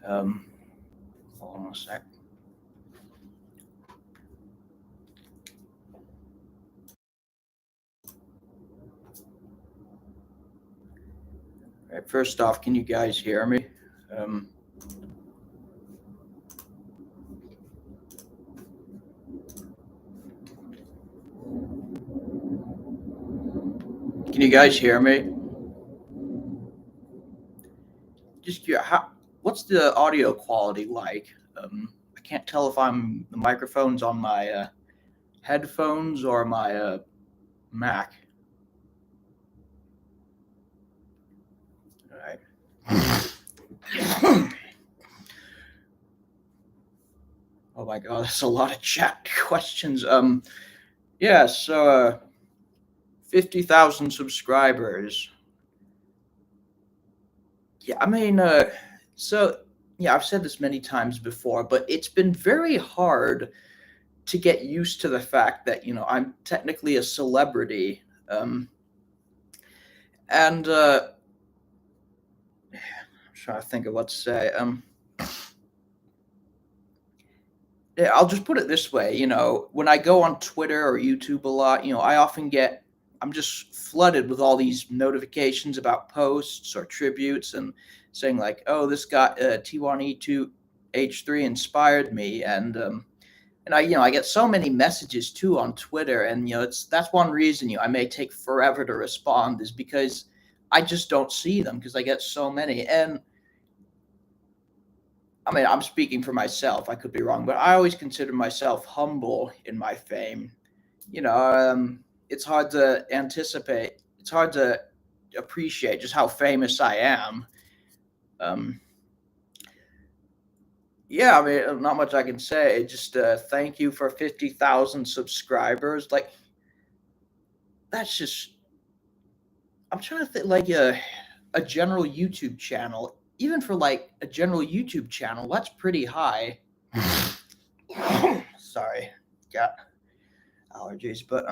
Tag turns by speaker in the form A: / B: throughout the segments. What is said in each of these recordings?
A: Hold on a sec. All right, first off, can you guys hear me? Can you guys hear me? Just what's the audio quality like? I can't tell if the microphone's on my headphones or my Mac. All right. Oh my God, that's a lot of chat questions. Yeah, so 50,000 subscribers. Yeah, I mean, so yeah, I've said this many times before, but it's been very hard to get used to the fact that I'm technically a celebrity, and I'm trying to think of what to say. Yeah, I'll just put it this way. When I go on Twitter or YouTube a lot, I'm just flooded with all these notifications about posts or tributes and saying like, "Oh, this guy T1E2H3 inspired me," and I get so many messages too on Twitter, and that's one reason I may take forever to respond, is because I just don't see them because I get so many. And I mean, I'm speaking for myself. I could be wrong, but I always consider myself humble in my fame. It's hard to anticipate. It's hard to appreciate just how famous I am. Um, yeah, I mean, not much I can say. Just thank you for 50,000 subscribers. Like, that's just. I'm trying to think, like a general YouTube channel. Even for like a general YouTube channel, that's pretty high. Sorry, got allergies, but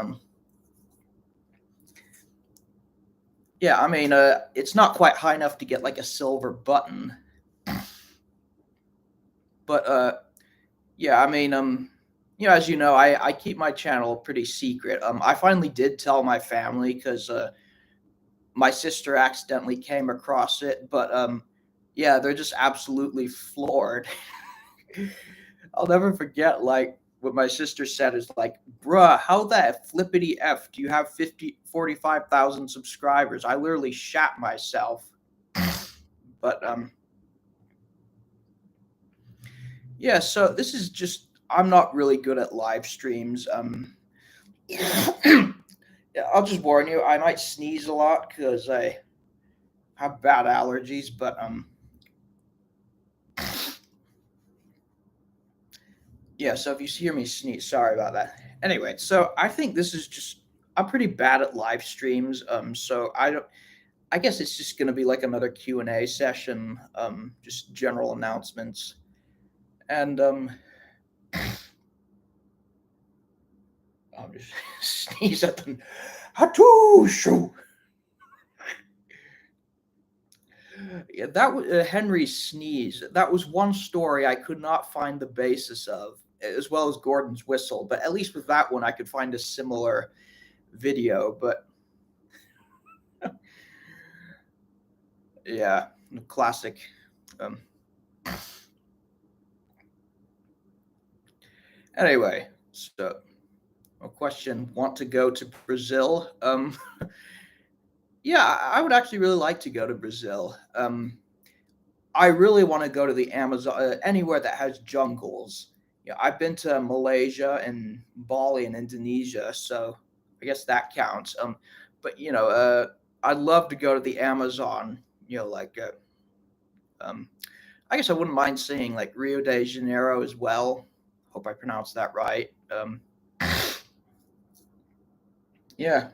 A: yeah, I mean, it's not quite high enough to get like a silver button, but yeah, I mean, as you know, I keep my channel pretty secret. I finally did tell my family because my sister accidentally came across it, but yeah, they're just absolutely floored. I'll never forget, like, what my sister said is like, "Bruh, how the flippity F do you have 45,000 subscribers? I literally shat myself." But yeah, so this is just, I'm not really good at live streams. Yeah, I'll just warn you, I might sneeze a lot because I have bad allergies, but yeah, so if you hear me sneeze, sorry about that. Anyway, so I think this is just, I'm pretty bad at live streams. So I guess it's just going to be like another Q&A session, just general announcements. And I'll just sneeze at them. Hatoo shoo. Yeah, that was Henry's sneeze. That was one story I could not find the basis of, as well as Gordon's whistle. But at least with that one, I could find a similar video. But yeah, classic. Anyway, so a question: want to go to Brazil? Yeah, I would actually really like to go to Brazil. I really want to go to the Amazon, anywhere that has jungles. Yeah, I've been to Malaysia and Bali and Indonesia, so I guess that counts. But I'd love to go to the Amazon. Like, I guess I wouldn't mind seeing like Rio de Janeiro as well. Hope I pronounced that right. Yeah.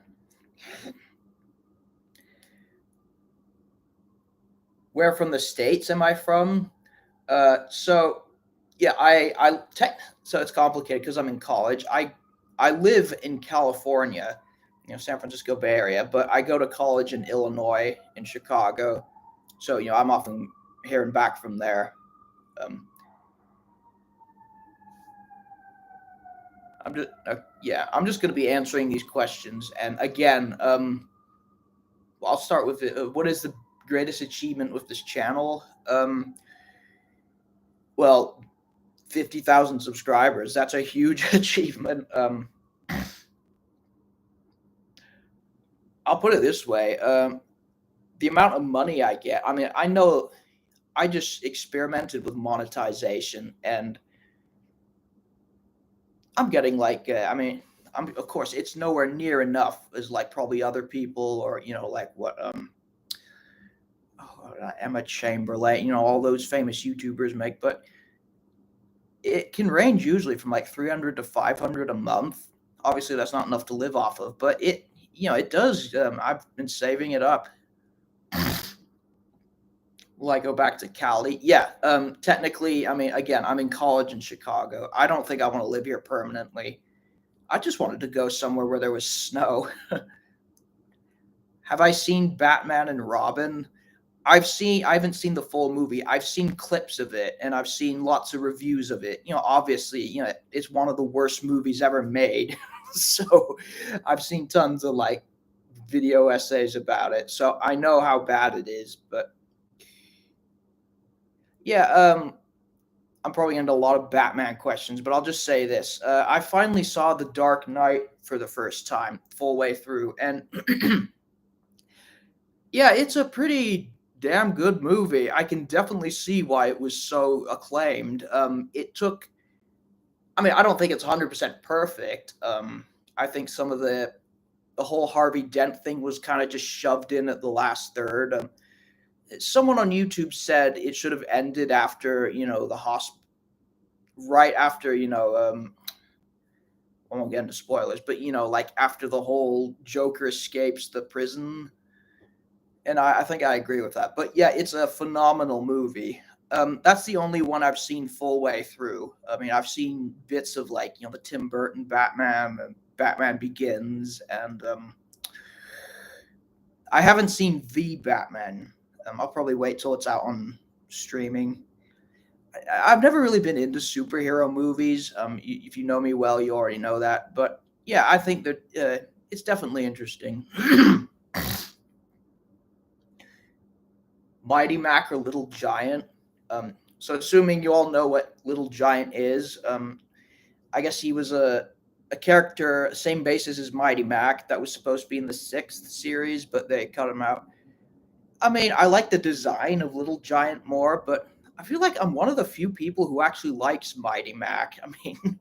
A: Where from the States am I from? So yeah, so it's complicated because I'm in college. I live in California, San Francisco Bay Area, but I go to college in Illinois, in Chicago. So I'm often hearing back from there. Um, I'm just going to be answering these questions. And again, I'll start with what is the greatest achievement with this channel? Well, 50,000 subscribers. That's a huge achievement. I'll put it this way. The amount of money I get, I mean, I know I just experimented with monetization, and I'm getting like, of course, it's nowhere near enough as like probably other people, or like what Emma Chamberlain, all those famous YouTubers make, but it can range usually from like 300 to 500 a month. Obviously, that's not enough to live off of, but it does. I've been saving it up. Will I go back to Cali? Yeah. Technically, I mean, again, I'm in college in Chicago. I don't think I want to live here permanently. I just wanted to go somewhere where there was snow. Have I seen Batman and Robin? I haven't seen the full movie. I've seen clips of it, and I've seen lots of reviews of it. Obviously, it's one of the worst movies ever made. So I've seen tons of like video essays about it. So I know how bad it is, but yeah, I'm probably into a lot of Batman questions, but I'll just say this. I finally saw The Dark Knight for the first time, full way through, and yeah, it's a pretty damn good movie. I can definitely see why it was so acclaimed. I don't think it's 100% perfect. I think some of the whole Harvey Dent thing was kind of just shoved in at the last third. Someone on YouTube said it should have ended after, the hospital, right after, I won't get into spoilers, but, like after the whole Joker escapes the prison. And I think I agree with that. But yeah, it's a phenomenal movie. That's the only one I've seen full way through. I mean, I've seen bits of like, the Tim Burton Batman and Batman Begins, and I haven't seen The Batman. I'll probably wait till it's out on streaming. I've never really been into superhero movies. If you know me well, you already know that. But yeah, I think that it's definitely interesting. Mighty Mac or Little Giant. So assuming you all know what Little Giant is, I guess he was a character, same basis as Mighty Mac, that was supposed to be in the 6th series, but they cut him out. I mean, I like the design of Little Giant more, but I feel like I'm one of the few people who actually likes Mighty Mac. I mean,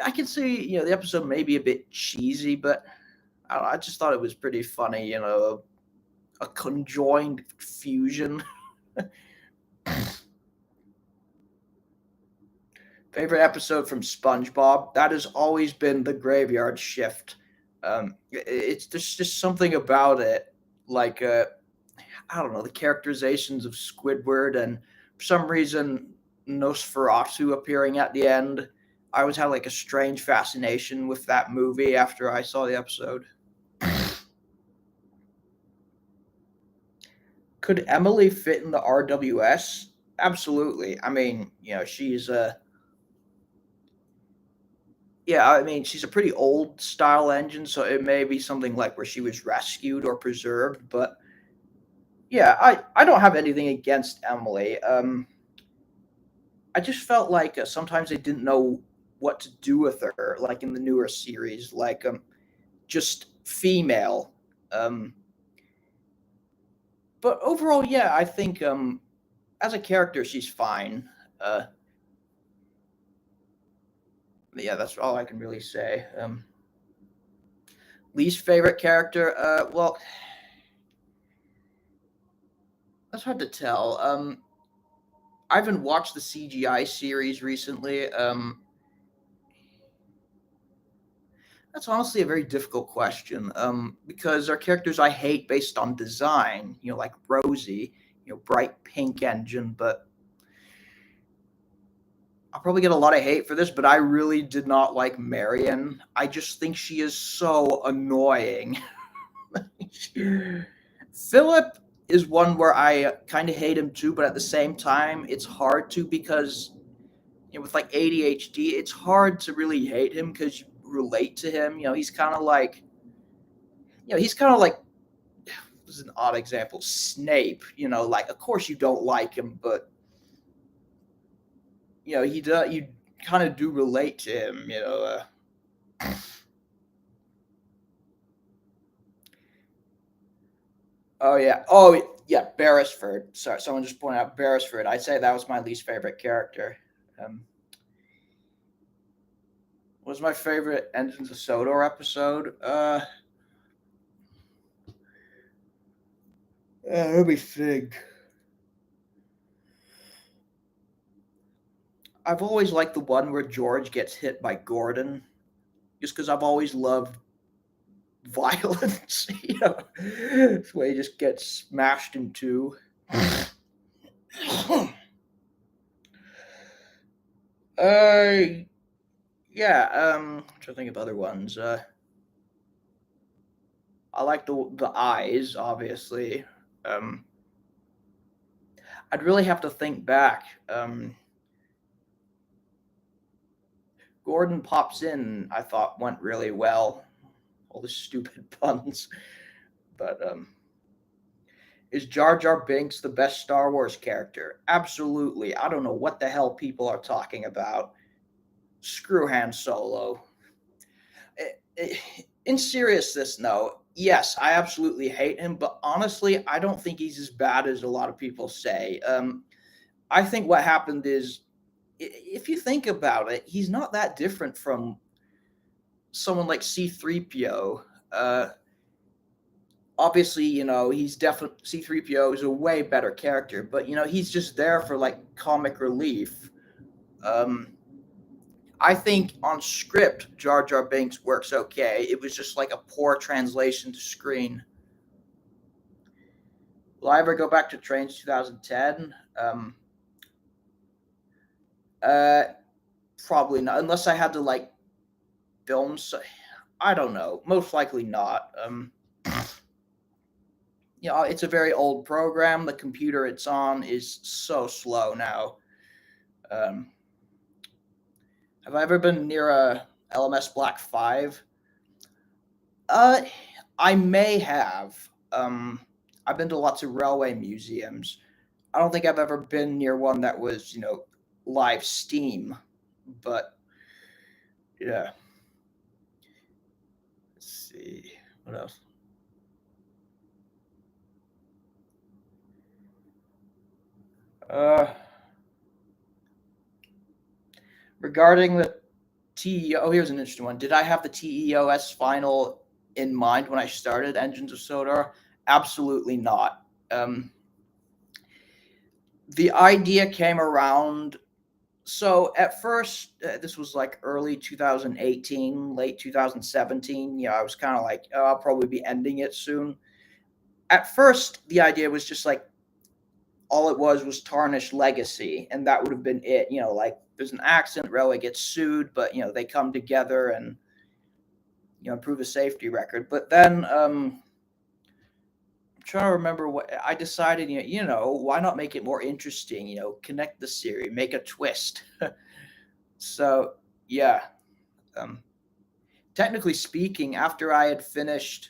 A: I can see, the episode may be a bit cheesy, but I just thought it was pretty funny, a conjoined fusion. Favorite episode from Spongebob? That has always been the Graveyard Shift. It's just something about it, like I don't know, the characterizations of Squidward, and for some reason Nosferatu appearing at the end. I always had like a strange fascination with that movie after I saw the episode. Could Emily fit in the RWS? Absolutely. I mean, she's she's a pretty old style engine, so it may be something like where she was rescued or preserved, but yeah, I don't have anything against Emily. I just felt like sometimes they didn't know what to do with her, like in the newer series, like just female. But overall, yeah, I think as a character, she's fine. Yeah, that's all I can really say. Least favorite character? Well, that's hard to tell. I haven't watched the CGI series recently. That's honestly a very difficult question, because there are characters I hate based on design, like Rosie, bright pink engine, but I'll probably get a lot of hate for this, but I really did not like Marion. I just think she is so annoying. Philip, is one where I kind of hate him too, but at the same time, it's hard to because with like ADHD, it's hard to really hate him because you relate to him. He's kind of like, he's kind of like, this is an odd example, Snape. Like of course you don't like him, but he does. You kind of do relate to him. Oh yeah. Oh yeah. Beresford. Sorry, someone just pointed out Beresford. I'd say that was my least favorite character. Um, was my favorite Engines of Sodor episode? Let me think. I've always liked the one where George gets hit by Gordon, just because I've always loved violence. This way he just gets smashed in two. uh, yeah. I'm trying to think of other ones. I like the eyes, obviously. Um, I'd really have to think back. Gordon pops in, I thought went really well. All the stupid puns. But is Jar Jar Binks the best Star Wars character? Absolutely. I don't know what the hell people are talking about. Screw Han Solo. In seriousness, no. Yes, I absolutely hate him, but honestly, I don't think he's as bad as a lot of people say. I think what happened is, if you think about it, he's not that different from someone like C-3PO. Obviously, he's definitely C-3PO is a way better character, but he's just there for like comic relief. Um, I think on script, Jar Jar Binks works okay. It was just like a poor translation to screen. Will I ever go back to Trains 2010? Uh, Probably not, unless I had to like film. I don't know. Most likely not. It's a very old program. The computer it's on is so slow now. Um, have I ever been near a LMS Black 5? Uh, I may have. I've been to lots of railway museums. I don't think I've ever been near one that was, live Steam. But yeah. Let's see. What else? Uh, Regarding the TEO, oh, here's an interesting one. Did I have the TEOS final in mind when I started Engines of Sodor? Absolutely not. The idea came around. So at first, this was like early 2018, late 2017. I was kind of like, oh, I'll probably be ending it soon. At first, the idea was just like, all it was Tarnished Legacy, and that would have been it. Like there's an accident, railway gets sued, but they come together and improve a safety record. But then I'm trying to remember what I decided. Why not make it more interesting? Connect the series, make a twist. So yeah, um, technically speaking, after I had finished,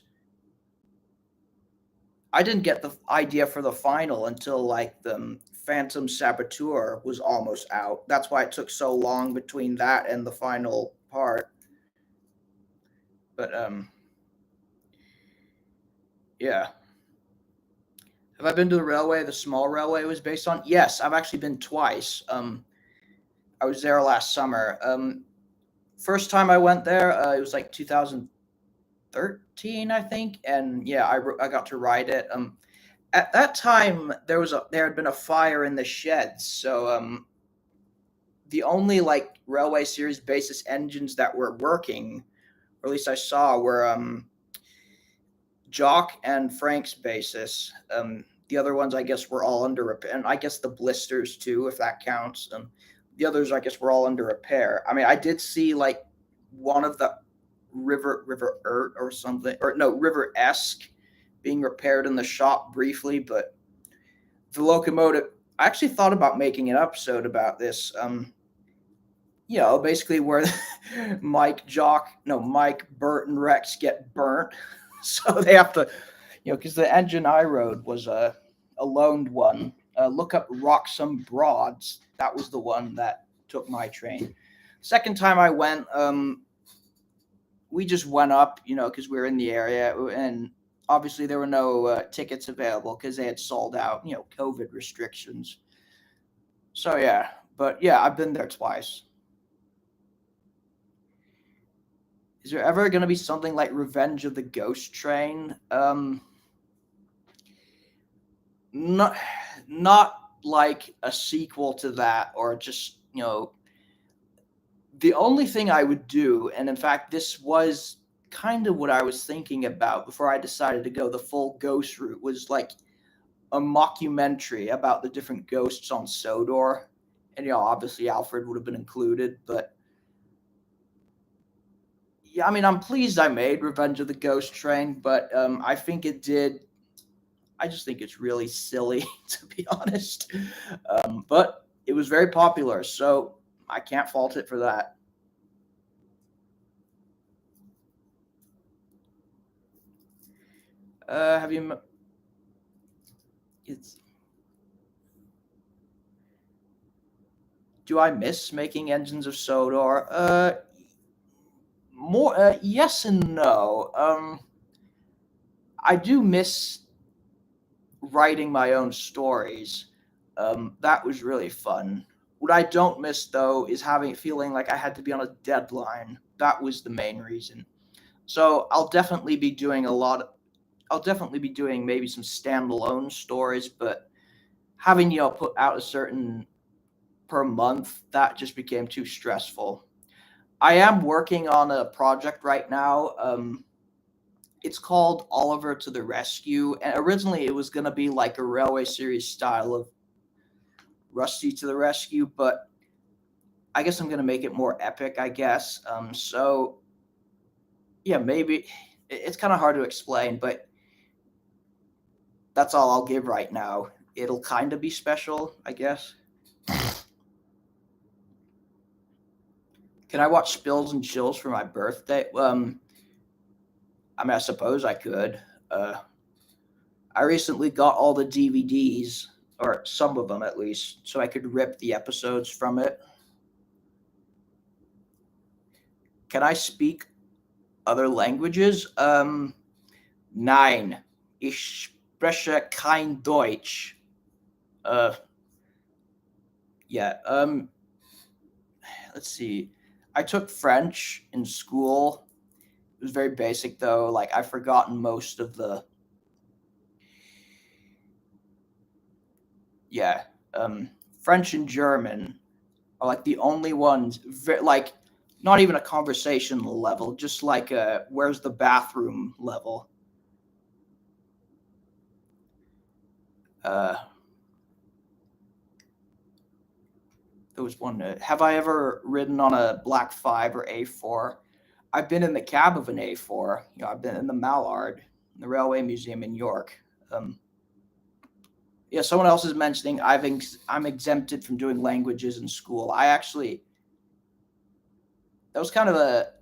A: I didn't get the idea for the final until like the Phantom Saboteur was almost out. That's why it took so long between that and the final part. But yeah. Have I been to the railway the small railway was based on? Yes, I've actually been twice. I was there last summer. First time I went there, it was like 2013, I think, and yeah, I got to ride it. At that time, there had been a fire in the sheds, so the only like railway series basis engines that were working, or at least I saw, were Jock and Frank's basis. The other ones, I guess, were all under repair, and I guess the blisters too, if that counts. The others, I guess, were all under repair. I mean, I did see like one of the River Ert or something, or no, River Esque being repaired in the shop briefly, but the locomotive, I actually thought about making an episode about this. Basically where Mike, Bert, and Rex get burnt. So they have to, because the engine I rode was a loaned one. Look up Roxham Broads. That was the one that took my train. Second time I went, we just went up, because we were in the area, and obviously there were no tickets available because they had sold out, COVID restrictions. So yeah, but yeah, I've been there twice. Is there ever going to be something like Revenge of the Ghost Train? Not like a sequel to that, or just, the only thing I would do, and in fact, this was kind of what I was thinking about before I decided to go the full ghost route, was like a mockumentary about the different ghosts on Sodor. And, obviously Alfred would have been included, but yeah, I mean, I'm pleased I made Revenge of the Ghost Train, but I think it did. I just think it's really silly, to be honest. But it was very popular, so I can't fault it for that. Have you? Do I miss making Engines of Sodor? More yes and no. I do miss writing my own stories. That was really fun. What I don't miss, though, is feeling like I had to be on a deadline. That was the main reason. So I'll definitely be doing maybe some standalone stories, but having put out a certain per month, that just became too stressful. I am working on a project right now. It's called Oliver to the Rescue, and originally it was going to be like a railway series style of Rusty to the Rescue, but I guess I'm going to make it more epic, I guess. So yeah, maybe it's kind of hard to explain, but that's all I'll give right now. It'll kind of be special, I guess. Can I watch Spills and Chills for my birthday? I mean, I suppose I could. I recently got all the DVDs, or some of them at least, so I could rip the episodes from it. Can I speak other languages? Nein. Ich spreche kein Deutsch. Yeah. Let's see. I took French in school. It was very basic, though. Like, I've forgotten most of the. Yeah. French and German are like the only ones, like, not even a conversation level, just like a where's the bathroom level. There was one. Have I ever ridden on a Black 5 or A4? I've been in the cab of an A4. I've been in the Mallard, the Railway Museum in York. Yeah, someone else is mentioning I'm exempted from doing languages in school. That was kind of a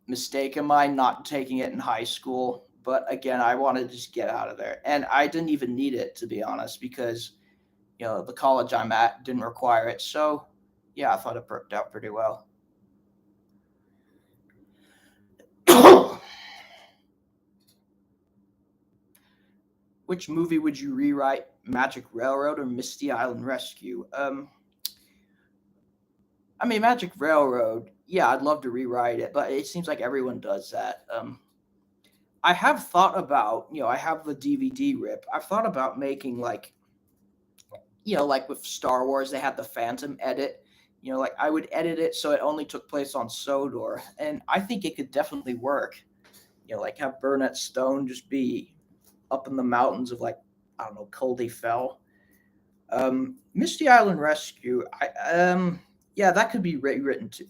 A: mistake of mine not taking it in high school. But again, I wanted to just get out of there. And I didn't even need it, to be honest, because, the college I'm at didn't require it. So, yeah, I thought it worked out pretty well. Which movie would you rewrite, Magic Railroad or Misty Island Rescue? I mean, Magic Railroad, yeah, I'd love to rewrite it, but it seems like everyone does that. I have thought about, I have the DVD rip. I've thought about making like with Star Wars, they had the Phantom edit. Like I would edit it so it only took place on Sodor, and I think it could definitely work. Like have Burnett Stone just be up in the mountains of like, I don't know, Coldie Fell. Misty Island Rescue, yeah, that could be rewritten too.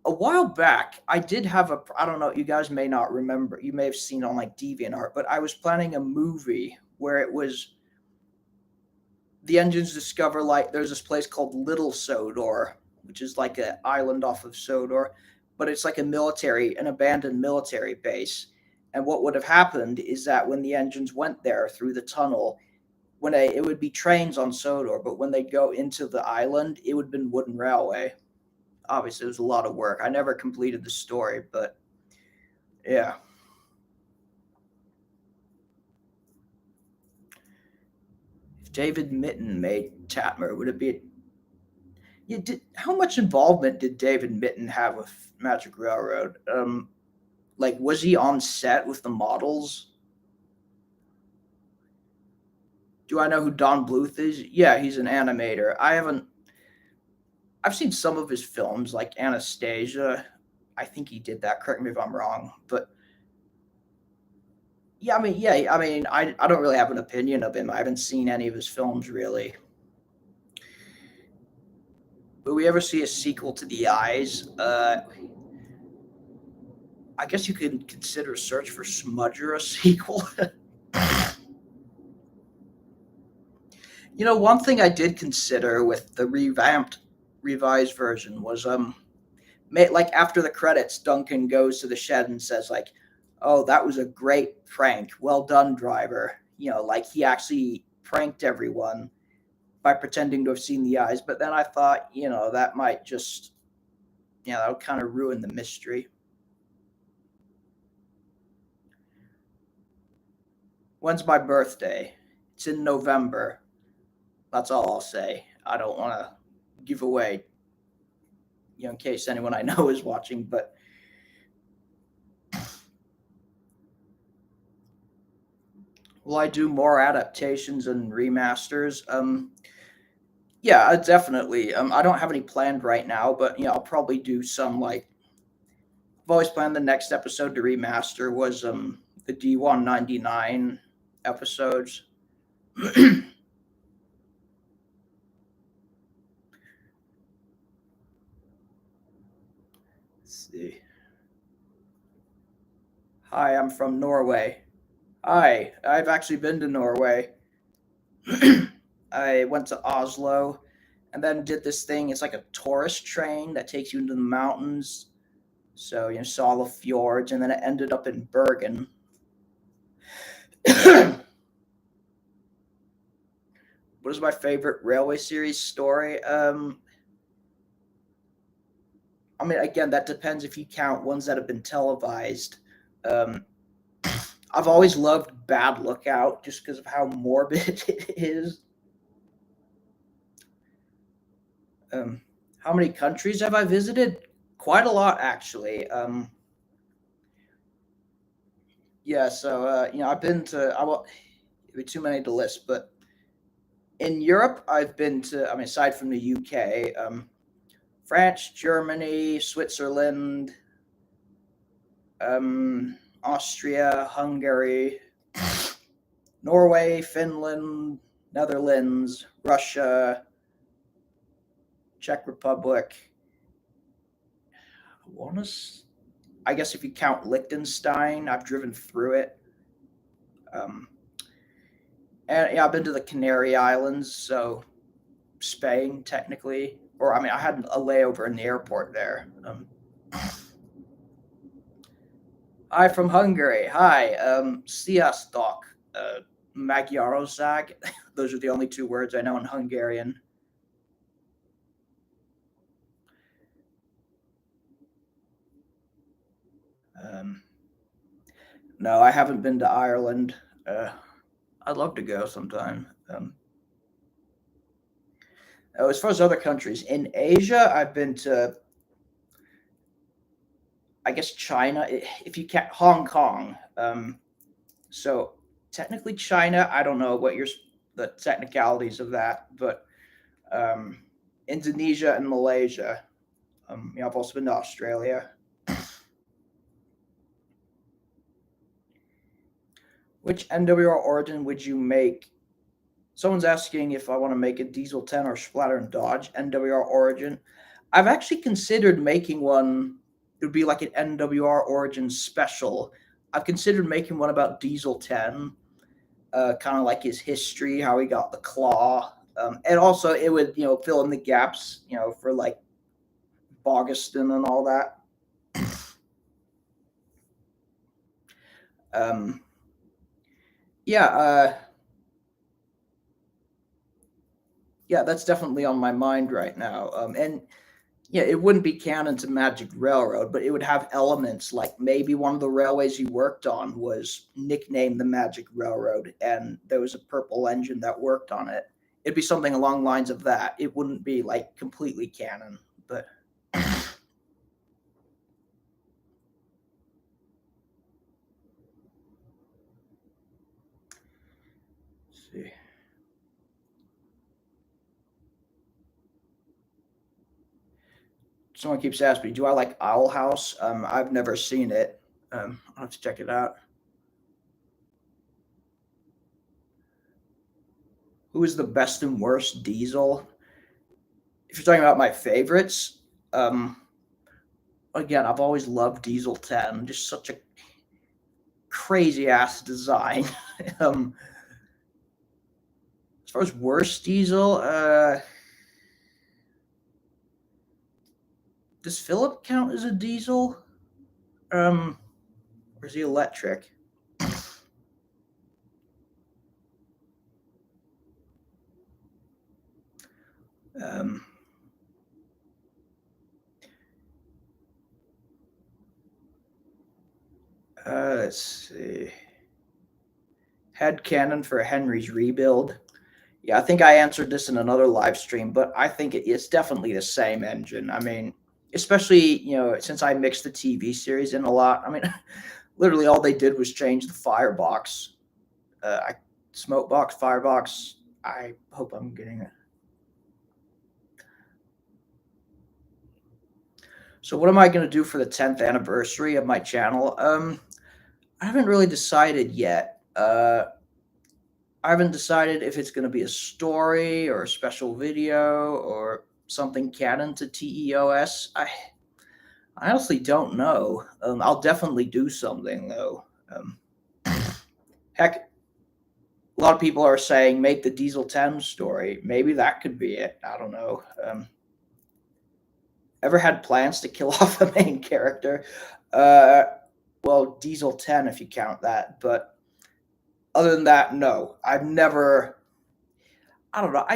A: a while back, I did have a. I don't know. You guys may not remember. You may have seen on like DeviantArt, but I was planning a movie where it was the engines discover like there's this place called Little Sodor, which is like an island off of Sodor, but it's like an abandoned military base. And what would have happened is that when the engines went there through the tunnel, it would be trains on Sodor, but when they go into the island, it would have been wooden railway. Obviously, it was a lot of work. I never completed the story, but yeah. If David Mitten made Tatmer, would it be? Yeah, how much involvement did David Mitten have with Magic Railroad? Like, was he on set with the models? Do I know who Don Bluth is? Yeah, he's an animator. I haven't. I've seen some of his films, like Anastasia. I think he did that. Correct me if I'm wrong, but I don't really have an opinion of him. I haven't seen any of his films really. Will we ever see a sequel to The Eyes? I guess you could consider Search for Smudger a sequel. One thing I did consider with the revised version was like after the credits, Duncan goes to the shed and says like, "Oh, that was a great prank. Well done, driver." Like he actually pranked everyone by pretending to have seen the eyes. But then I thought, that might just, that would kind of ruin the mystery. When's my birthday? It's in November. That's all I'll say. I don't want to give away, in case anyone I know is watching, but will I do more adaptations and remasters? Yeah, definitely. I don't have any planned right now, but I'll probably do some like I've always planned the next episode to remaster was the D199 episodes. Let's see. Hi, I'm from Norway. Hi, I've actually been to Norway. I went to Oslo and then did this thing. It's like a tourist train that takes you into the mountains. So, saw the fjords, and then it ended up in Bergen. What is my favorite railway series story? Again, that depends if you count ones that have been televised. I've always loved Bad Lookout just because of how morbid it is. How many countries have I visited? Quite a lot, actually. Yeah, so I've been to. I won't. It'd be too many to list, but in Europe, I've been to. Aside from the UK, France, Germany, Switzerland, Austria, Hungary, Norway, Finland, Netherlands, Russia, Czech Republic. I guess if you count Liechtenstein, I've driven through it. And I've been to the Canary Islands, so Spain technically. Or I had a layover in the airport there. Hi from Hungary. Hi, Sziasztok, Magyarország. Those are the only two words I know in Hungarian. No, I haven't been to Ireland. I'd love to go sometime. As far as other countries, in Asia, I've been to, I guess, China. If you count Hong Kong. So technically China. I don't know the technicalities of that, but Indonesia and Malaysia. I've also been to Australia. Which NWR origin would you make? Someone's asking if I want to make a Diesel 10 or Splatter and Dodge NWR origin. I've actually considered making one. It would be like an NWR Origins special. I've considered making one about Diesel 10, kind of like his history, how he got the claw, and also it would fill in the gaps, for like Bogiston and all that. Um, yeah, yeah, that's definitely on my mind right now. And yeah, it wouldn't be canon to Magic Railroad, but it would have elements like maybe one of the railways he worked on was nicknamed the Magic Railroad, and there was a purple engine that worked on it. It'd be something along the lines of that. It wouldn't be like completely canon, but see. Someone keeps asking me, do I like Owl House? I've never seen it. I'll have to check it out. Who is the best and worst Diesel? If you're talking about my favorites, um, again, I've always loved Diesel 10. Just such a crazy ass design. um, as far as worst Diesel, does Philip count as a Diesel? Or is he electric? Um, let's see. Headcanon for Henry's rebuild. Yeah, I think I answered this in another live stream, but I think it's definitely the same engine. I mean, especially, since I mixed the TV series in a lot. I mean, literally all they did was change the firebox. Smoke box, firebox. I hope I'm getting it. So what am I going to do for the 10th anniversary of my channel? I haven't really decided yet. I haven't decided if it's going to be a story or a special video or something canon to TEOS. I honestly don't know. I'll definitely do something though. Heck, a lot of people are saying make the Diesel 10 story. Maybe that could be it. I don't know. Ever had plans to kill off a main character? Well, Diesel 10 if you count that, but other than that, no. I've never. I don't know.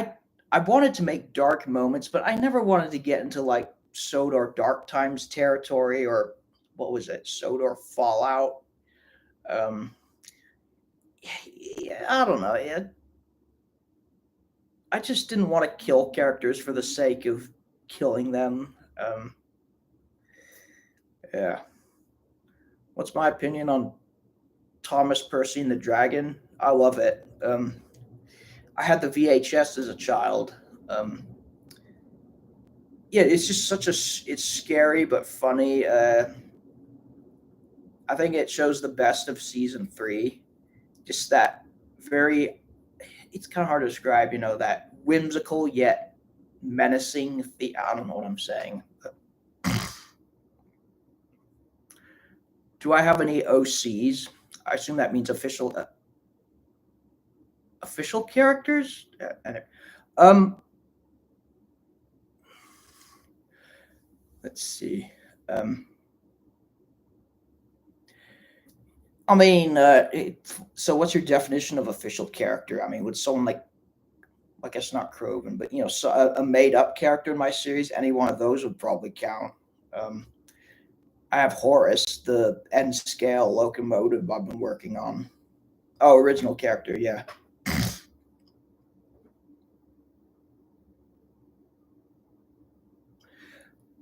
A: I wanted to make dark moments, but I never wanted to get into like Sodor Dark Times territory or what was it, Sodor Fallout. Um, yeah, I don't know. I just didn't want to kill characters for the sake of killing them. Yeah. What's my opinion on Thomas Percy and the Dragon? I love it. I had the VHS as a child. Yeah, it's just it's scary but funny. I think it shows the best of season 3. Just that very, it's kind of hard to describe, that whimsical yet menacing. I don't know what I'm saying. Do I have any OCs? I assume that means official characters. Let's see. I mean, so what's your definition of official character? I mean, would someone like, I guess not Croven, but so a made-up character in my series, any one of those would probably count. I have Horace, the N scale locomotive I've been working on. Oh, original character, yeah.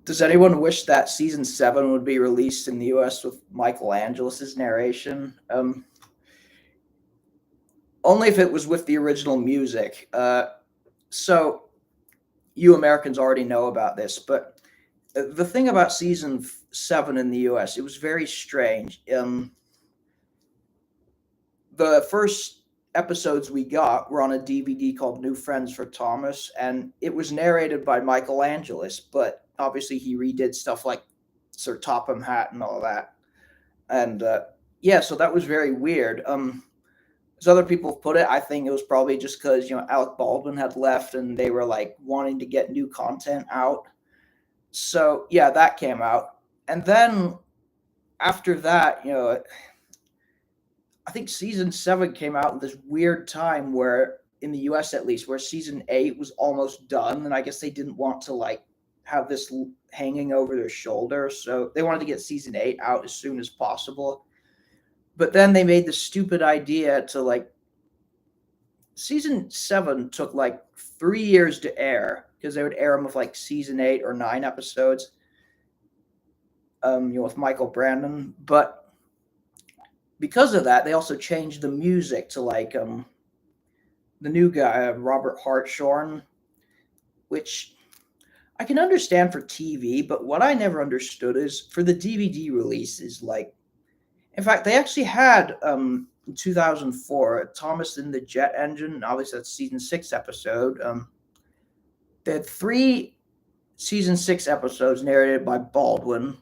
A: Does anyone wish that season 7 would be released in the US with Michael Angelus's narration? Only if it was with the original music. So you Americans already know about this, but the thing about season 7 in the US, it was very strange. The first episodes we got were on a DVD called New Friends for Thomas, and it was narrated by Michael Angelus, but obviously he redid stuff like Sir Topham Hatt and all that. And yeah, so that was very weird. As other people put it, I think it was probably just because Alec Baldwin had left and they were like wanting to get new content out. So yeah, that came out, and then after that, I think season 7 came out at this weird time where, in the US at least, where season 8 was almost done, and I guess they didn't want to like have this hanging over their shoulder, so they wanted to get season 8 out as soon as possible. But then they made the stupid idea to like season 7 took like 3 years to air because they would air them with like season 8 or 9 episodes, with Michael Brandon. But because of that, they also changed the music to like the new guy, Robert Hartshorn, which I can understand for TV, but what I never understood is for the DVD releases. Like, in fact, they actually had in 2004 Thomas in the Jet Engine. Obviously, that's season 6 episode. They had 3 season 6 episodes narrated by Baldwin,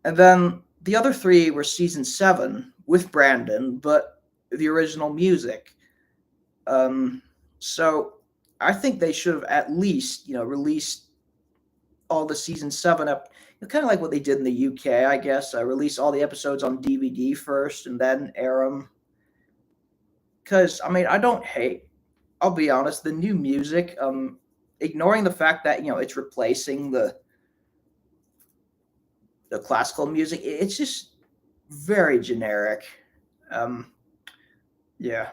A: and then the other 3 were season 7 with Brandon, but the original music. So I think they should have at least, released all the season 7 kind of like what they did in the UK, I guess. Release all the episodes on DVD first and then air them. Because I don't hate. I'll be honest, the new music. Ignoring the fact that it's replacing the classical music, it's just very generic. Yeah.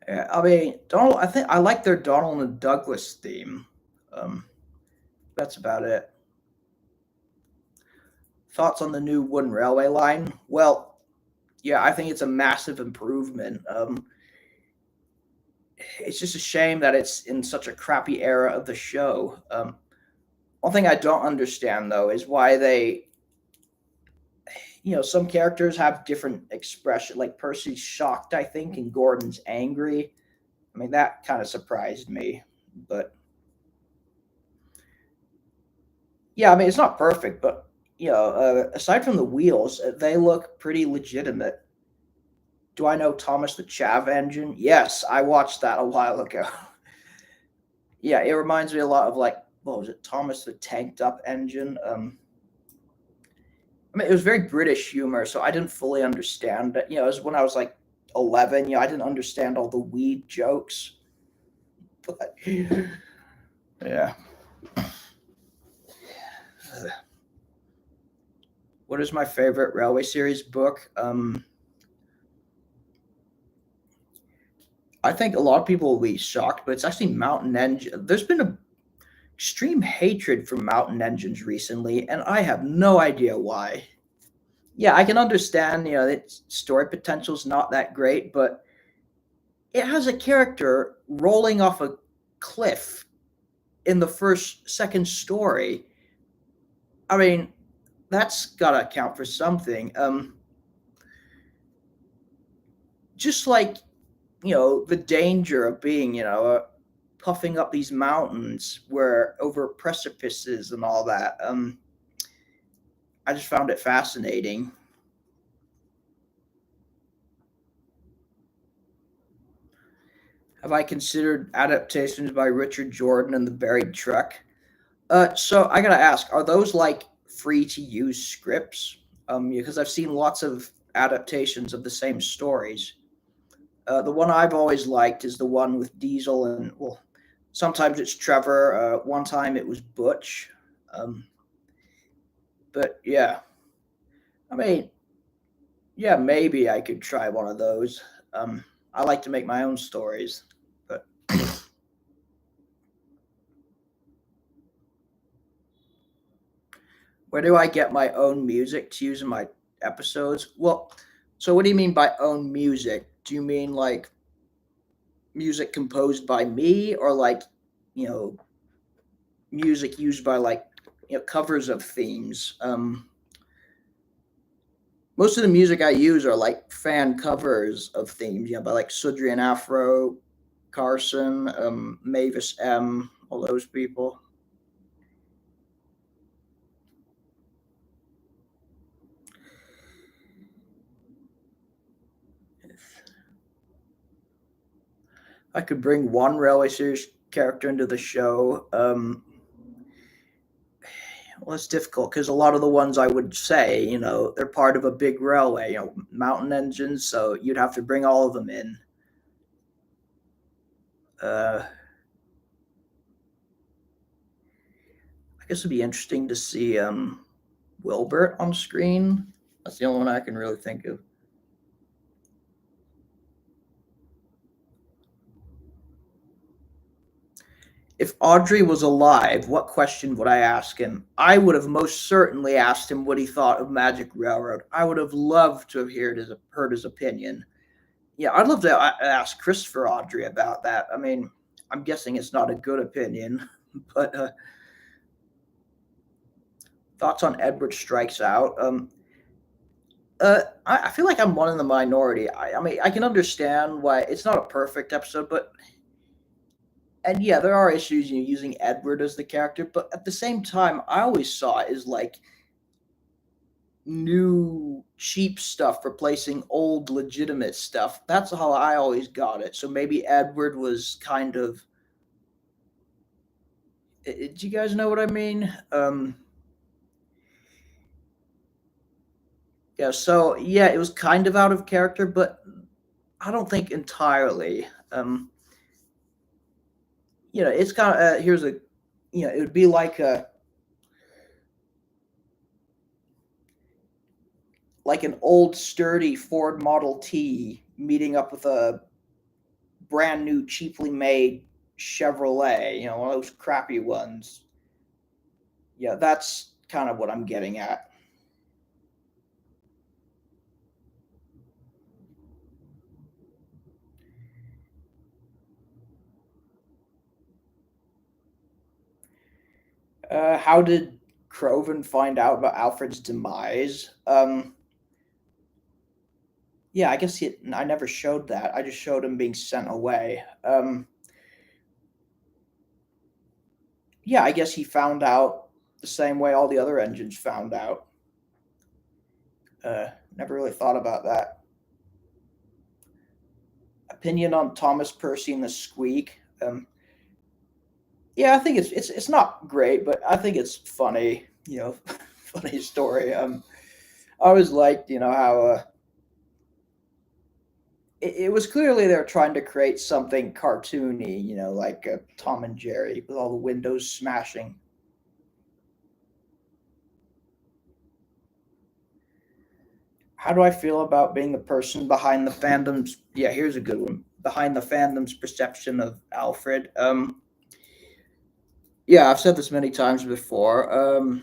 A: Yeah, Donald. I think I like their Donald and Douglas theme. Um, that's about it. Thoughts on the new wooden railway line? Well, yeah, I think it's a massive improvement. It's just a shame that it's in such a crappy era of the show. One thing I don't understand though is why some characters have different expression. Like Percy's shocked, I think, and Gordon's angry. That kind of surprised me, but yeah, it's not perfect, but aside from the wheels, they look pretty legitimate. Do I know Thomas the Chav Engine? Yes, I watched that a while ago. Yeah, it reminds me a lot of like, what was it, Thomas the Tanked Up Engine? It was very British humor, so I didn't fully understand it. It was when I was like 11. I didn't understand all the weed jokes, but yeah. What is my favorite Railway series book? I think a lot of people will be shocked, but it's actually Mountain Engine. There's been a extreme hatred for Mountain Engines recently, and I have no idea why. Yeah, I can understand, that story potential is not that great, but it has a character rolling off a cliff in the second story. That's gotta count for something. Just like the danger of being puffing up these mountains where over precipices and all that. I just found it fascinating. Have I considered adaptations by Richard Jordan and the Buried Truck? So I gotta ask, are those like free to use scripts? Because I've seen lots of adaptations of the same stories. The one I've always liked is the one with Diesel and, well, sometimes it's Trevor. One time it was Butch. But yeah, I mean, yeah, maybe I could try one of those. I like to make my own stories, but where do I get my own music to use in my episodes? Well, so what do you mean by own music? Do you mean like music composed by me, or like, you know, music used by like, covers of themes? most of the music I use are like fan covers of themes, by like Sudri and Afro, Carson, Mavis M, all those people. I could bring one Railway Series character into the show. Well, it's difficult because a lot of the ones I would say, they're part of a big railway, mountain engines, so you'd have to bring all of them in. I guess it'd be interesting to see Wilbert on screen. That's the only one I can really think of. If Audrey was alive, what question would I ask him? I would have most certainly asked him what he thought of Magic Railroad. I would have loved to have heard his opinion. Yeah, I'd love to ask Christopher Audrey about that. I mean, I'm guessing it's not a good opinion, but thoughts on Edward Strikes Out. I feel like I'm one in the minority. I mean, I can understand why it's not a perfect episode, but and yeah, there are issues using Edward as the character, but at the same time, I always saw it as like new cheap stuff replacing old legitimate stuff. That's how I always got it. So maybe Edward was kind of. Do you guys know what I mean? Yeah. So yeah, it was kind of out of character, but I don't think entirely. It's kind of here's a, it would be like an old sturdy Ford Model T meeting up with a brand new cheaply made Chevrolet, one of those crappy ones. Yeah, that's kind of what I'm getting at. How did Croven find out about Alfred's demise? Yeah, I guess I never showed that. I just showed him being sent away. Yeah, I guess he found out the same way all the other engines found out. Never really thought about that. Opinion on Thomas Percy and the Squeak. Yeah, I think it's not great, but I think it's funny. Funny story. I always liked how it was clearly they're trying to create something cartoony, like Tom and Jerry with all the windows smashing. How do I feel about being the person behind the fandom's? Yeah, here's a good one. Behind the fandom's perception of Alfred. Yeah, I've said this many times before.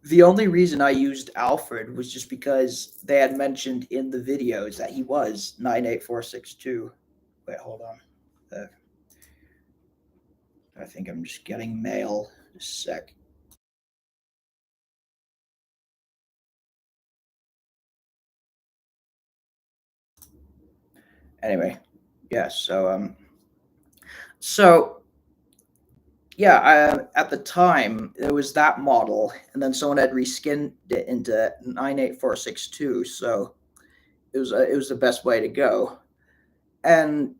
A: The only reason I used Alfred was just because they had mentioned in the videos that he was 98462. Wait, hold on. I think I'm just getting mail. Just a sec. Anyway, yeah. So yeah, at the time it was that model, and then someone had reskinned it into 98462. So it was the best way to go, and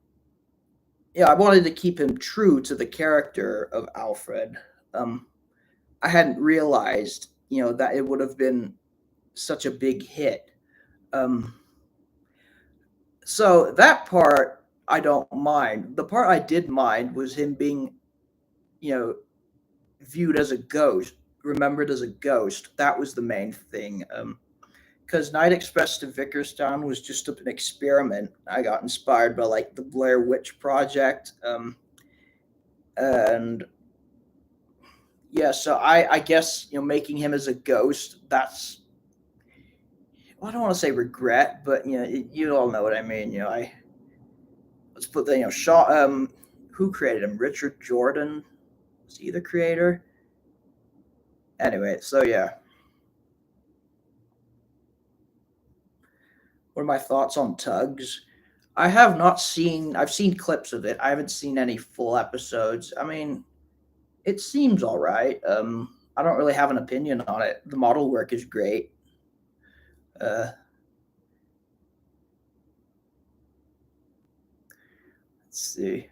A: yeah, I wanted to keep him true to the character of Alfred. Um, I hadn't realized, that it would have been such a big hit. Um, so that part I don't mind. The part I did mind was him being, you know, viewed as a ghost, remembered as a ghost. That was the main thing. Because Night Express to Vickerstown was just an experiment. I got inspired by like the Blair Witch Project, and yeah. So I guess making him as a ghost. That's, well, I don't want to say regret, but you all know what I mean. I let's put the Shaw. Who created him? Richard Jordan, was he the creator? Anyway, so yeah. What are my thoughts on Tugs? I have not seen. I've seen clips of it. I haven't seen any full episodes. I mean, it seems all right. I don't really have an opinion on it. The model work is great. Uh, let's see.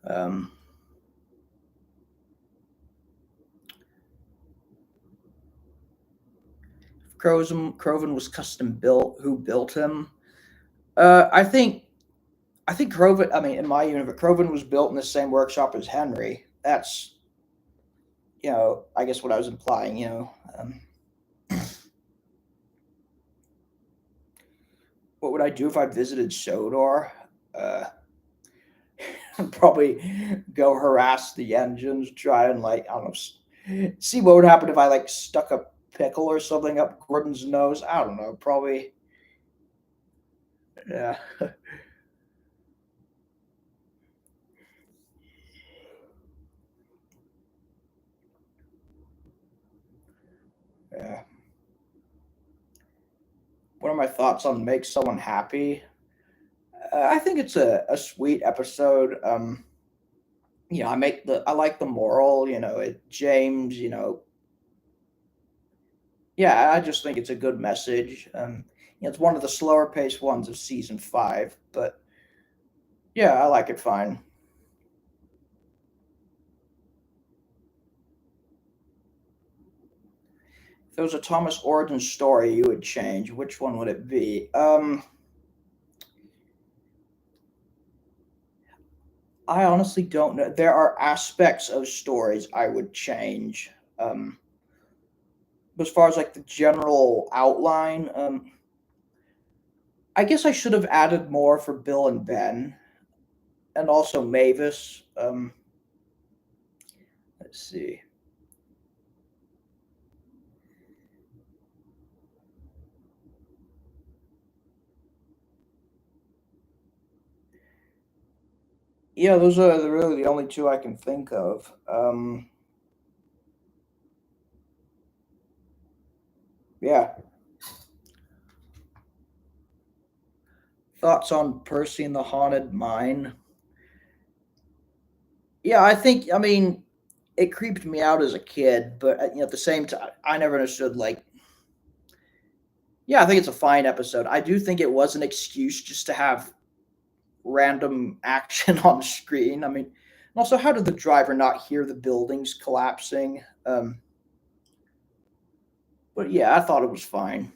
A: Um, Croven was custom built. Who built him? I think. I think Croven. I mean, in my universe, Croven was built in the same workshop as Henry. That's I guess what I was implying. What would I do if I visited Sodor? Uh, probably go harass the engines, try and I don't know, see what would happen if I stuck a pickle or something up Gordon's nose. I don't know. Probably, yeah, yeah. What are my thoughts on make someone happy? I think it's a sweet episode. I like the moral. James. Yeah, I just think it's a good message. It's one of the slower paced ones of season 5, but yeah, I like it fine. If there was a Thomas origin story you would change, which one would it be? I honestly don't know. There are aspects of stories I would change. Um, as far as the general outline, I guess I should have added more for Bill and Ben, and also Mavis. Let's see. Yeah, those are really the only two I can think of. Yeah. Thoughts on Percy and the Haunted Mine? Yeah, I mean, it creeped me out as a kid, but at the same time, I never understood yeah, I think it's a fine episode. I do think it was an excuse just to have random action on screen. I mean, also, how did the driver not hear the buildings collapsing? But yeah, I thought it was fine.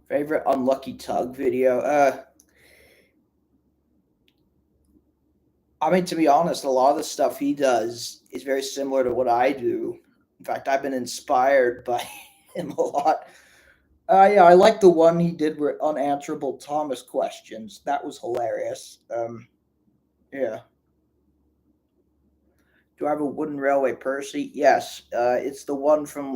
A: Favorite unlucky tug video? I mean, to be honest, a lot of the stuff he does is very similar to what I do. In fact, I've been inspired by him a lot. Yeah, I like the one he did with unanswerable Thomas questions. That was hilarious. Yeah. Do I have a wooden railway, Percy? Yes. It's the one from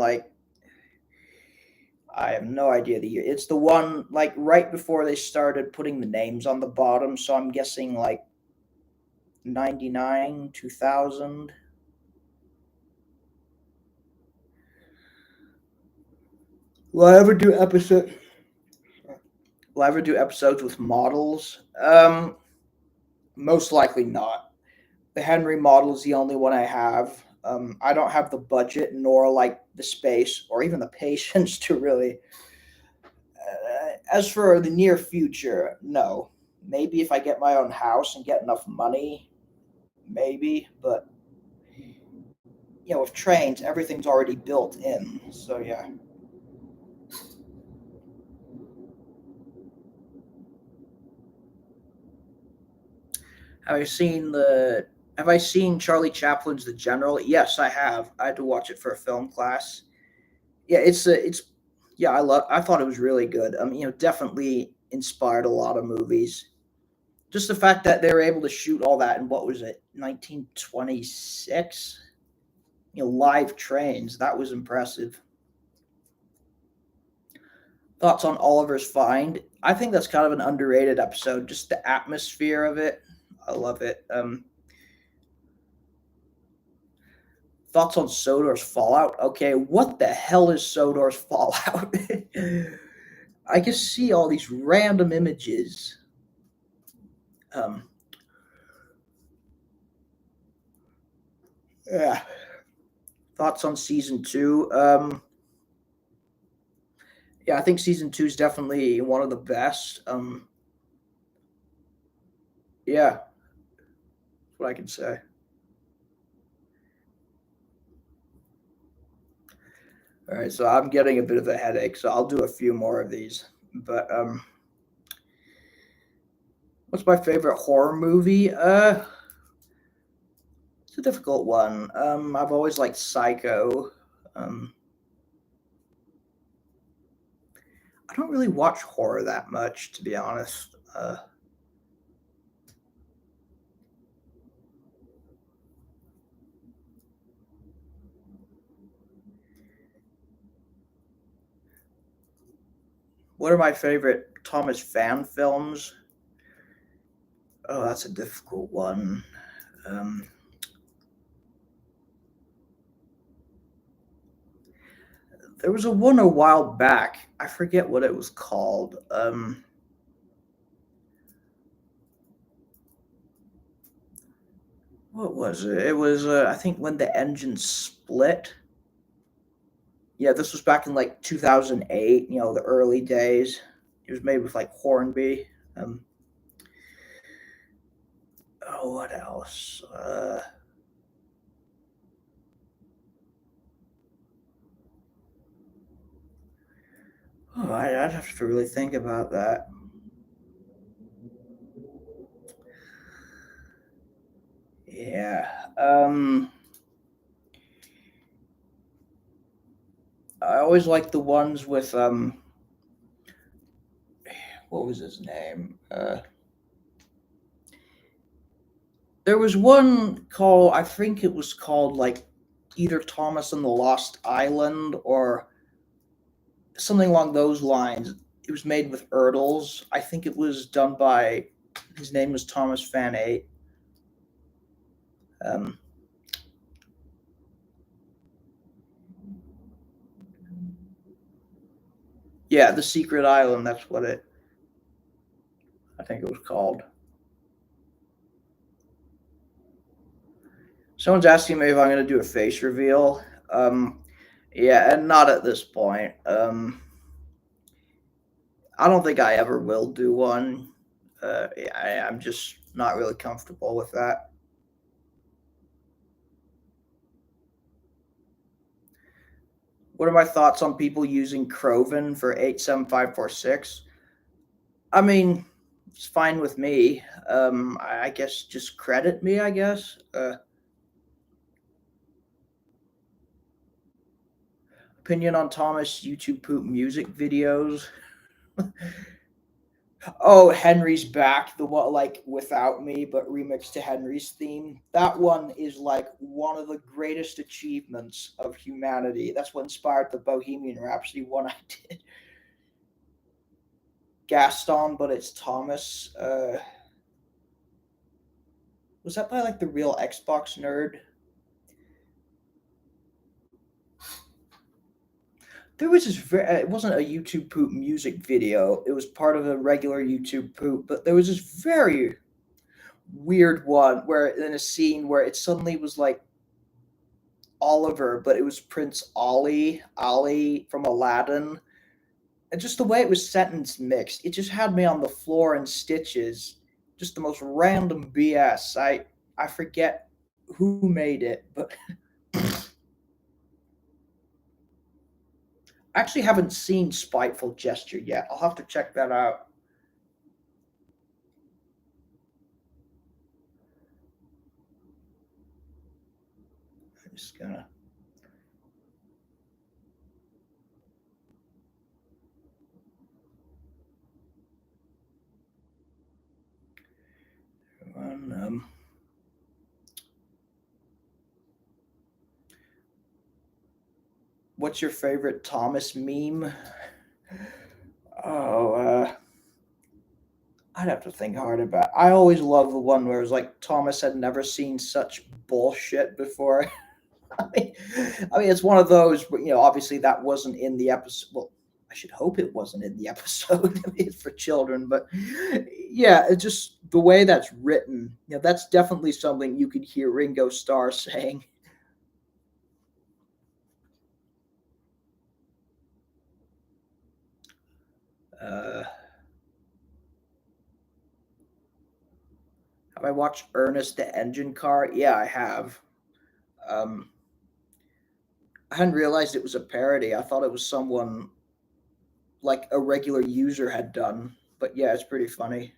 A: I have no idea the year. It's the one right before they started putting the names on the bottom. So I'm guessing 99, 2000. Will I ever do episode? Will I ever do episodes with models? Most likely not. The Henry model is the only one I have. I don't have the budget nor the space or even the patience to really. As for the near future, no. Maybe if I get my own house and get enough money, maybe. But with trains, everything's already built in. So yeah. Have I seen the? Have I seen Charlie Chaplin's The General? Yes, I have. I had to watch it for a film class. Yeah, it's yeah. I thought it was really good. Definitely inspired a lot of movies. Just the fact that they were able to shoot all that in what was it, 1926? Live trains. That was impressive. Thoughts on Oliver's Find? I think that's kind of an underrated episode. Just the atmosphere of it, I love it. Thoughts on Sodor's Fallout? Okay, what the hell is Sodor's Fallout? I just see all these random images. Um, yeah. Thoughts on season two? Yeah, I think season two is definitely one of the best. Yeah, that's what I can say. All right, so I'm getting a bit of a headache, so I'll do a few more of these. But what's my favorite horror movie? It's a difficult one. I've always liked Psycho. Um, I don't really watch horror that much, to be honest. What are my favorite Thomas fan films? Oh, that's a difficult one. Um, there was a one a while back. I forget what it was called. What was it? It was, I think, when the engine split. Yeah, this was back in like 2008. The early days. It was made with like Hornby. Um, oh, what else? I'd have to really think about that. Yeah. I always like the ones with what was his name? There was one called, I think it was called like either Thomas and the Lost Island or something along those lines. It was made with Erdels. I think it was done by, his name was Thomas Van Eight. Um, yeah, The Secret Island. That's what I think it was called. Someone's asking me if I'm going to do a face reveal. Yeah, and not at this point. I don't think I ever will do one. I'm just not really comfortable with that. What are my thoughts on people using Croven for 87546? I mean, it's fine with me. I guess just credit me, I guess. Opinion on Thomas YouTube poop music videos. Oh, Henry's back. The one like without me, but remixed to Henry's theme. That one is like one of the greatest achievements of humanity. That's what inspired the Bohemian Rhapsody one I did. Gaston, but it's Thomas. Was that by like the real Xbox nerd? There was this. It wasn't a YouTube poop music video. It was part of a regular YouTube poop, but there was this very weird one where in a scene where it suddenly was like Oliver, but it was Prince Ali from Aladdin. And just the way it was sentence mixed, it just had me on the floor in stitches. Just the most random BS. I forget who made it, but I actually haven't seen Spiteful Gesture yet. I'll have to check that out. I'm just gonna. What's your favorite Thomas meme? Oh, I'd have to think hard about. I always love the one where it was like Thomas had never seen such bullshit before. I mean, it's one of those. Obviously that wasn't in the episode. Well, I should hope it wasn't in the episode. I mean, it's for children, but yeah, it's just the way that's written. That's definitely something you could hear Ringo Starr saying. Uh, have I watched Ernest the Engine Car? Yeah, I have. Um, I hadn't realized it was a parody. I thought it was someone like a regular user had done. But yeah, it's pretty funny.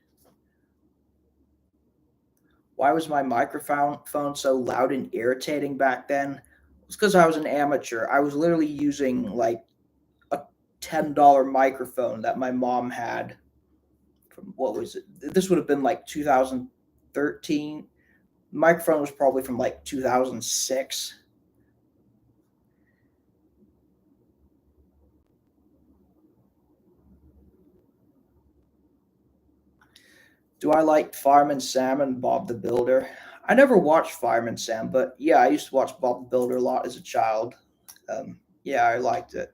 A: Why was my microphone so loud and irritating back then? It's because I was an amateur. I was literally using like a $10 microphone that my mom had from, what was it? This would have been like 2013. The microphone was probably from like 2006. Do I like Fireman Sam and Bob the Builder? I never watched Fireman Sam, but yeah, I used to watch Bob the Builder a lot as a child. Yeah, I liked it.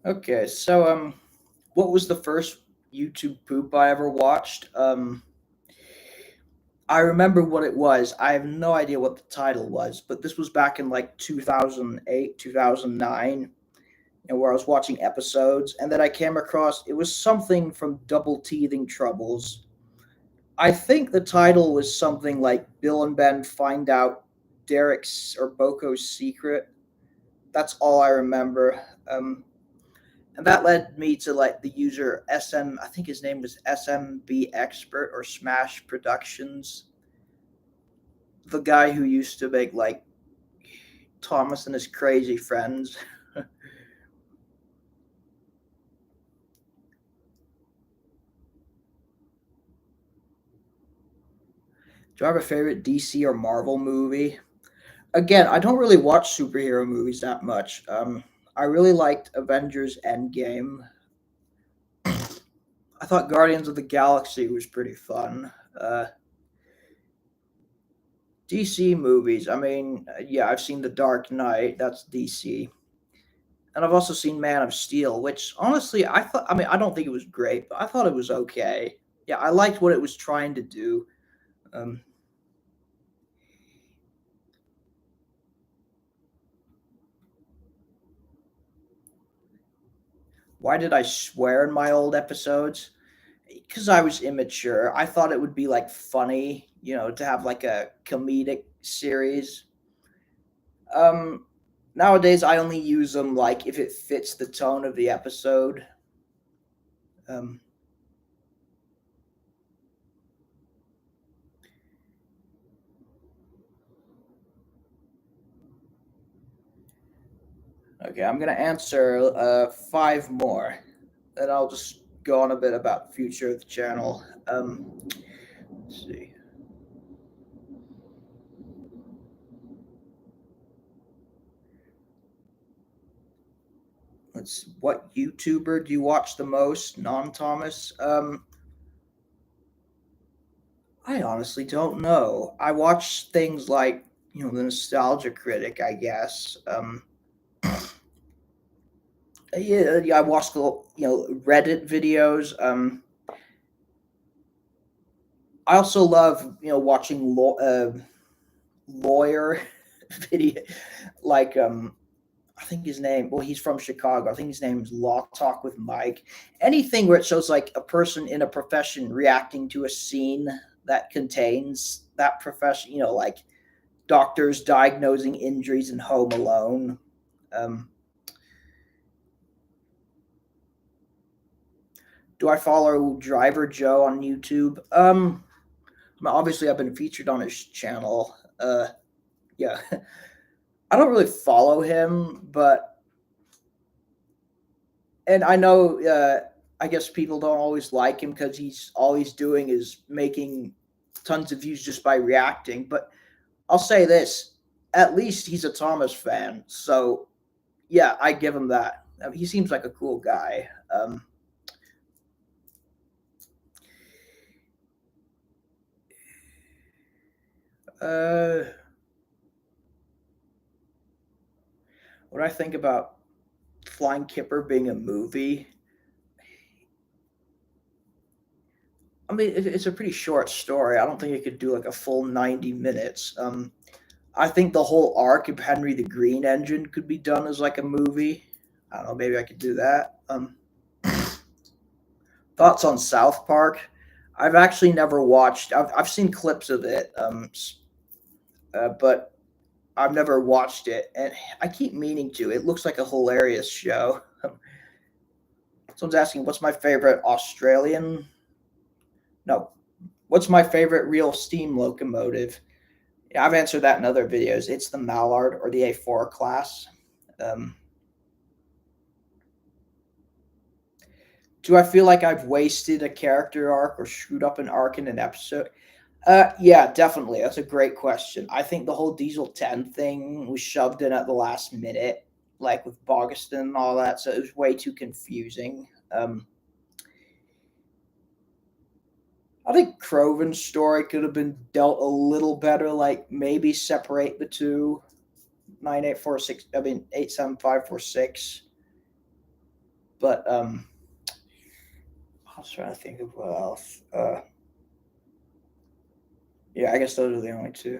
A: Okay, so what was the first YouTube poop I ever watched? I remember what it was. I have no idea what the title was, but this was back in like 2008, 2009, and where I was watching episodes, and then I came across it was something from Double Teething Troubles. I think the title was something like Bill and Ben find out Derek's or Boko's secret. That's all I remember. And that led me to like the user SM. I think his name was SMB Expert or Smash Productions, the guy who used to make like Thomas and his crazy friends. Do I have a favorite DC or Marvel movie? Again, I don't really watch superhero movies that much. I really liked Avengers Endgame. I thought Guardians of the Galaxy was pretty fun. DC movies. Yeah, I've seen The Dark Knight. That's DC. And I've also seen Man of Steel, which honestly, I thought, I don't think it was great, but I thought it was okay. Yeah, I liked what it was trying to do. Um, why did I swear in my old episodes? Because I was immature. I thought it would be like funny, to have like a comedic series. Um, Nowadays, I only use them like if it fits the tone of the episode. Um, okay, I'm gonna answer five more, and I'll just go on a bit about the future of the channel. Let's see. What YouTuber do you watch the most? Non Thomas. I honestly don't know. I watch things like the Nostalgia Critic, I guess. Yeah, I watch the Reddit videos. I also love watching lawyer video, like I think his name. Well, he's from Chicago. I think his name is Law Talk with Mike. Anything where it shows like a person in a profession reacting to a scene that contains that profession. Like doctors diagnosing injuries in Home Alone. Um, do I follow Driver Joe on YouTube? Obviously, I've been featured on his channel. Yeah, I don't really follow him, but and I know I guess people don't always like him because he's all he's doing is making tons of views just by reacting. But I'll say this: at least he's a Thomas fan, so yeah, I give him that. I mean, he seems like a cool guy. Uh, what I think about Flying Kipper being a movie, I mean, it's a pretty short story. I don't think it could do like a full 90 minutes. I think the whole arc of Henry the Green Engine could be done as like a movie. I don't know, maybe I could do that. Thoughts on South Park? I've actually never watched. I've seen clips of it, but I've never watched it, and I keep meaning to. It looks like a hilarious show. Someone's asking, "What's my favorite Australian?" No, what's my favorite real steam locomotive? Yeah, I've answered that in other videos. It's the Mallard or the A4 class. Um, do I feel like I've wasted a character arc or screwed up an arc in an episode? Yeah, definitely. That's a great question. I think the whole Diesel 10 thing was shoved in at the last minute, like with Bogaston and all that, so it was way too confusing. I think Croven's story could have been dealt a little better, like maybe separate the two. 9846, I mean 87546. But I was trying to think of what else. Yeah, I guess those are the only two.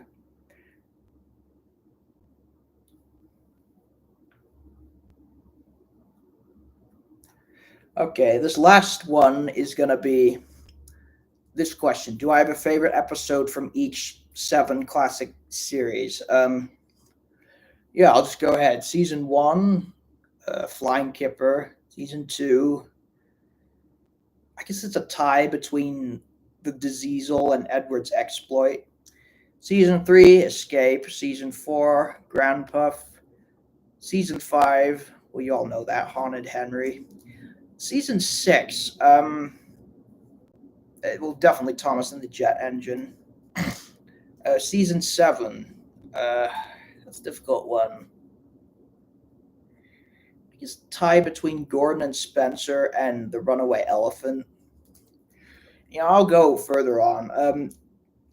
A: Okay, this last one is going to be this question. Do I have a favorite episode from each 7 classic series? Yeah, I'll just go ahead. Season 1, Flying Kipper. Season 2, I guess it's a tie between the Diesel and Edward's exploit. Season 3, Escape. Season 4, Grand Puff. Season 5, well, you all know that, Haunted Henry. Season 6, well, definitely Thomas and the Jet Engine. Season 7, that's a difficult one. I guess tie between Gordon and Spencer and the Runaway Elephant. You know, I'll go further on.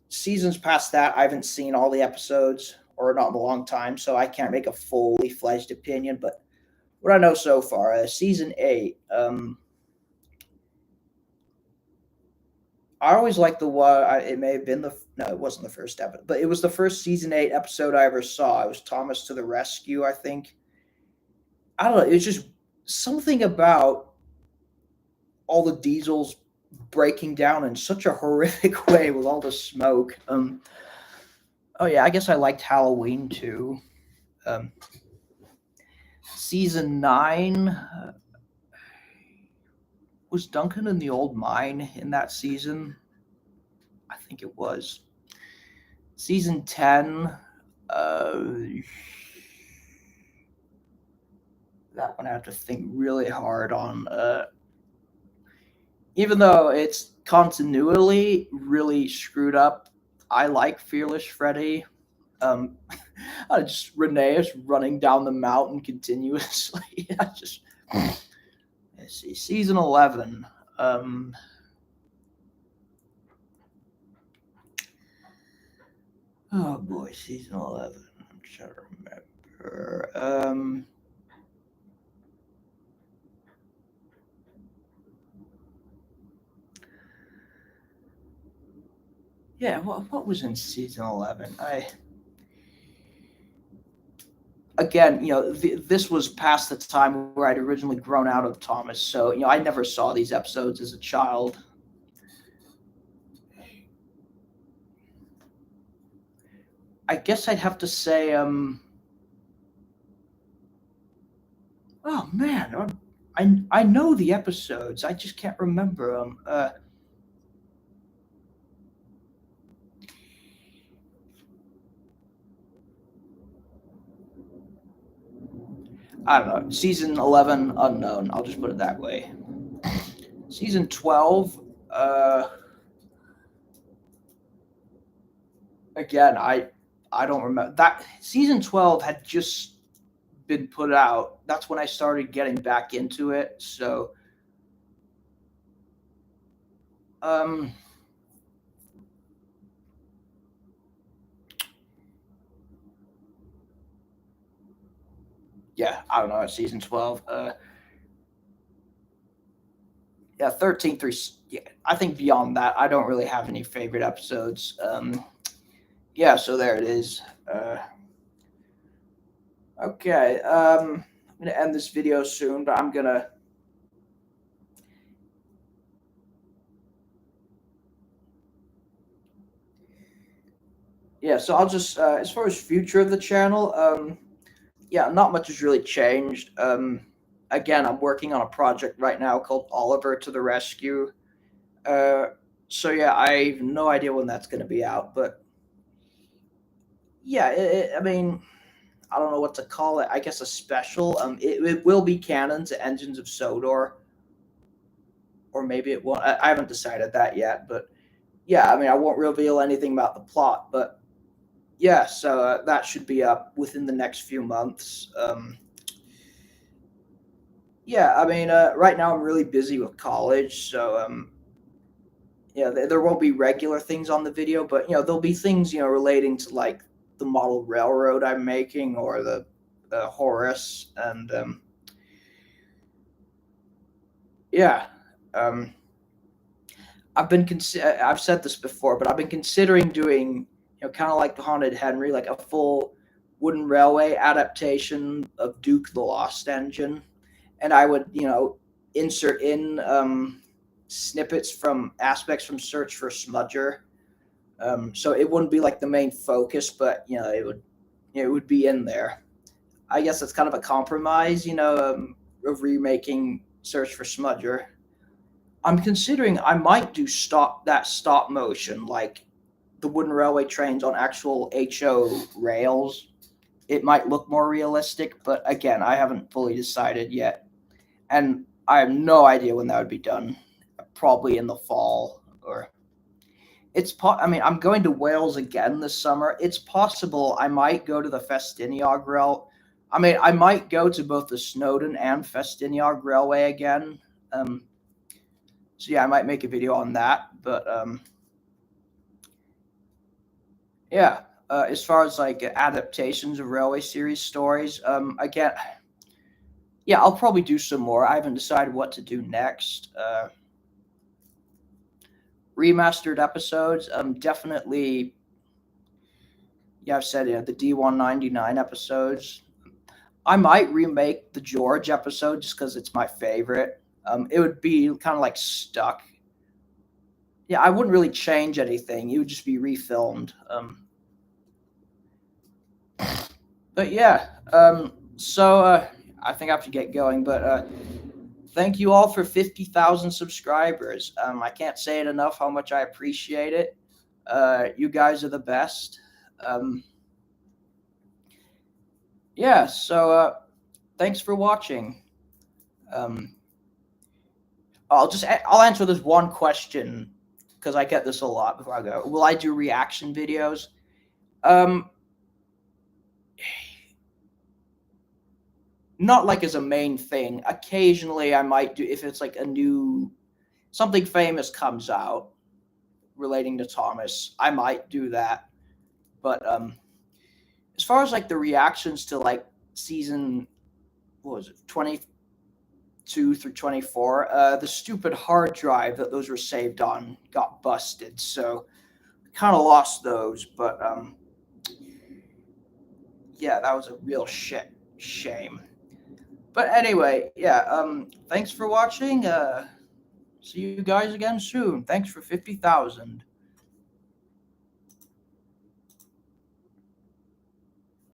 A: Seasons past that, I haven't seen all the episodes, or not in a long time, so I can't make a fully fledged opinion. But what I know so far, season 8, I always liked the one. It may have been the no, it wasn't the first episode, but it was the first season 8 episode I ever saw. It was Thomas to the Rescue, I think. I don't know. It's just something about all the diesels breaking down in such a horrific way with all the smoke. Oh yeah, I guess I liked Halloween too. Season 9, was Duncan in the old mine in that season? I think it was. Season 10, that one I have to think really hard on. Even though it's continually really screwed up, I like Fearless Freddy. Just Renee is running down the mountain continuously. I just let's see, season 11. Oh boy, season 11. I'm trying to remember. Yeah, what was in season 11? Again, this was past the time where I'd originally grown out of Thomas, so I never saw these episodes as a child. I guess I'd have to say, oh man, I know the episodes, I just can't remember them. I don't know. Season 11, unknown. I'll just put it that way. Season 12, again, I don't remember that season 12 had just been put out. That's when I started getting back into it. So, yeah, I don't know, season 12. Yeah, 13 through, yeah, I think beyond that, I don't really have any favorite episodes. Yeah, so there it is. Okay, I'm gonna end this video soon, but I'm gonna. Yeah, so I'll just as far as future of the channel, yeah, not much has really changed. Again, I'm working on a project right now called Oliver to the Rescue. Uh, so yeah, I have no idea when that's going to be out, but yeah, I mean, I don't know what to call it. I guess a special. It will be canon to Engines of Sodor, or maybe it won't. I haven't decided that yet, but yeah, I mean, I won't reveal anything about the plot, but yeah, so that should be up within the next few months. Yeah, I mean, right now I'm really busy with college, so yeah, there won't be regular things on the video, but there'll be things relating to like the model railroad I'm making or the Horus, and yeah, um, I've said this before, but I've been considering doing kind of like the Haunted Henry, like a full wooden railway adaptation of Duke the Lost Engine, and I would insert in snippets from aspects from Search for Smudger. So it wouldn't be like the main focus, but it would be in there. I guess it's kind of a compromise, of remaking Search for Smudger. I'm considering I might do stop motion, like the wooden railway trains on actual HO rails. It might look more realistic, but again, I haven't fully decided yet, and I have no idea when that would be done. Probably in the fall, or I mean, I'm going to Wales again this summer. It's possible I might go to the Festiniog rail. I mean, I might go to both the Snowdon and Festiniog Railway again. So yeah, I might make a video on that. But yeah, as far as like adaptations of Railway series stories, again, yeah, I'll probably do some more. I haven't decided what to do next. Remastered episodes, definitely. Yeah, I've said the D199 episodes. I might remake the George episode just because it's my favorite. It would be kind of like stuck. Yeah, I wouldn't really change anything. It would just be refilmed. But yeah, so I think I have to get going. But thank you all for 50,000 subscribers. I can't say it enough how much I appreciate it. You guys are the best. Yeah, so thanks for watching. I'll answer this one question because I get this a lot before I go. Will I do reaction videos? Not like as a main thing. Occasionally I might do if it's like something famous comes out relating to Thomas, I might do that. But as far as like the reactions to like season, what was it, 22 through 24, the stupid hard drive that those were saved on got busted, so kind of lost those. But yeah, that was a real shame. But anyway, yeah, thanks for watching. See you guys again soon. Thanks for 50,000.